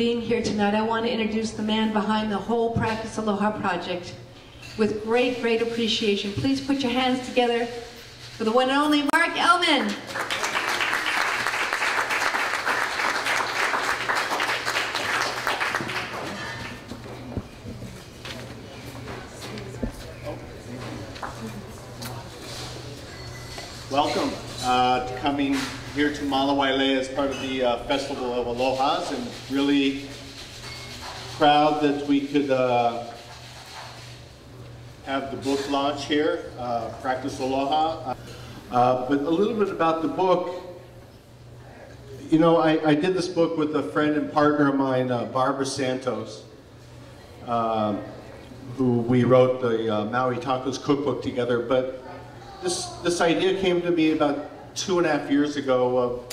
being here tonight. I want to introduce the man behind the whole Practice Aloha project with great, great appreciation. Please put your hands together for the one and only Mark Ellman. Welcome to coming here to Malawaile as part of the Festival of Alohas, and really proud that we could have the book launch here, Practice Aloha. But a little bit about the book. You know, I did this book with a friend and partner of mine, Barbara Santos, who we wrote the Maui Tacos cookbook together. But this idea came to me about 2.5 years ago.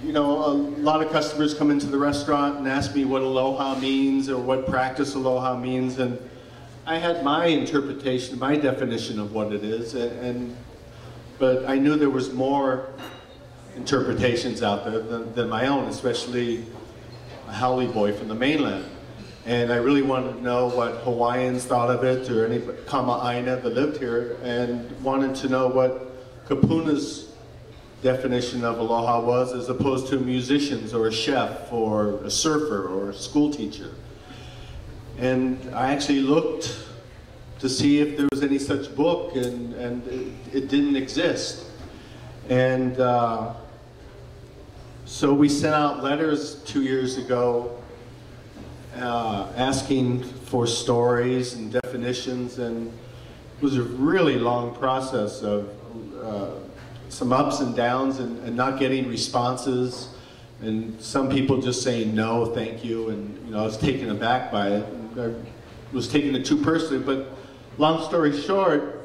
You know, a lot of customers come into the restaurant and ask me what aloha means or what Practice Aloha means, and I had my interpretation, my definition of what it is, but I knew there was more interpretations out there than my own, especially a Haole boy from the mainland. And I really wanted to know what Hawaiians thought of it, or any Kama'aina that lived here, and wanted to know what Kapuna's definition of aloha was, as opposed to musicians or a chef or a surfer or a school teacher. And I actually looked to see if there was any such book, and it didn't exist. And so we sent out letters 2 years ago asking for stories and definitions, and it was a really long process of some ups and downs, and not getting responses, and some people just saying no, thank you, and you know, I was taken aback by it. I was taking it too personally, but long story short,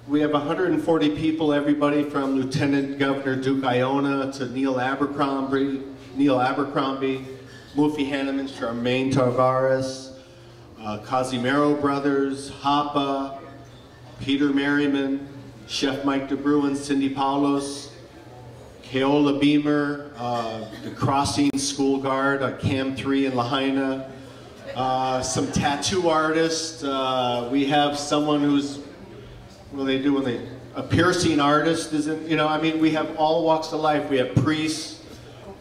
we have 140 people, everybody from Lieutenant Governor Duke Iona to Neil Abercrombie, Mufi Hanneman, Charmaine Tavares, Casimiro Brothers, Hapa, Peter Merriman, Chef Mike DeBruin, Cindy Paulos, Keola Beamer, the Crossing School Guard, Cam 3 in Lahaina, some tattoo artists. We have someone who's, what do they do when they, a piercing artist, isn't, you know, I mean, we have all walks of life. We have priests.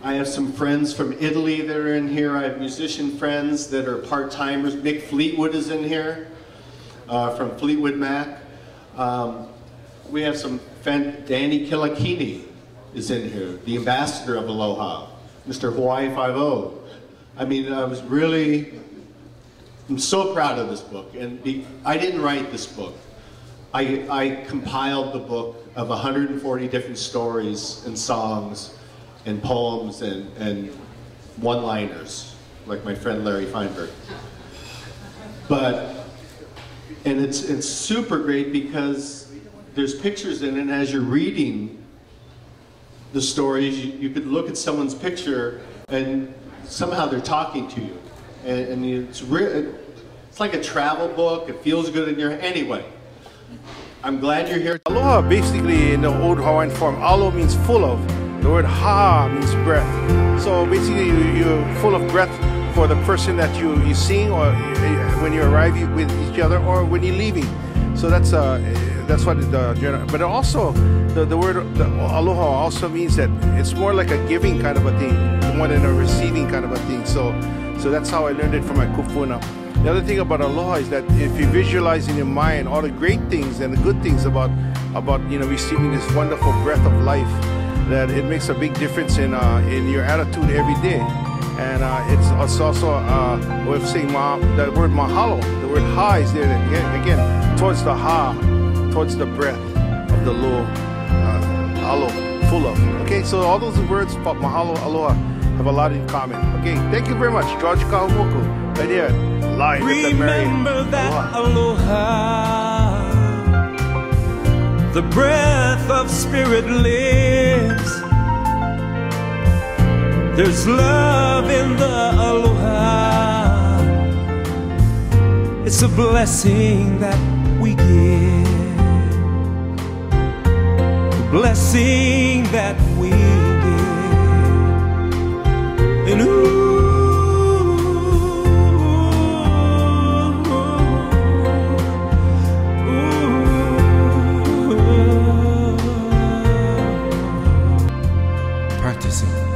I have some friends from Italy that are in here. I have musician friends that are part-timers. Nick Fleetwood is in here from Fleetwood Mac. We have some, Danny Kilakini is in here, the ambassador of Aloha, Mr. Hawaii 5-0. I mean, I'm so proud of this book. And I didn't write this book. I compiled the book of 140 different stories and songs and poems and one-liners, like my friend Larry Feinberg. And it's super great because there's pictures in it, and as you're reading the stories, you could look at someone's picture and somehow they're talking to you. And it's like a travel book. It feels good in your, anyway. I'm glad you're here. Aloha, basically in the old Hawaiian form, alo means full of. The word ha means breath. So basically you're full of breath for the person that you seeing, or when you arrive with each other, or when you're leaving. So that's what the, but also the word aloha also means that it's more like a giving kind of a thing, more than a receiving kind of a thing. So that's how I learned it from my kupuna. The other thing about aloha is that if you visualize in your mind all the great things and the good things about you know, receiving this wonderful breath of life, that it makes a big difference in your attitude every day. And it's also a way of saying the word mahalo. The word ha is there again towards the ha, towards the breath of the lo, alo, full of. Okay, so all those words about mahalo, aloha have a lot in common. Okay, thank you very much, George Kahumoku, right here, live at the Marriott. Remember that aloha, the breath of spirit lives. There's love in the aloha. It's a blessing that we give, a blessing that we give. And ooh, Sing.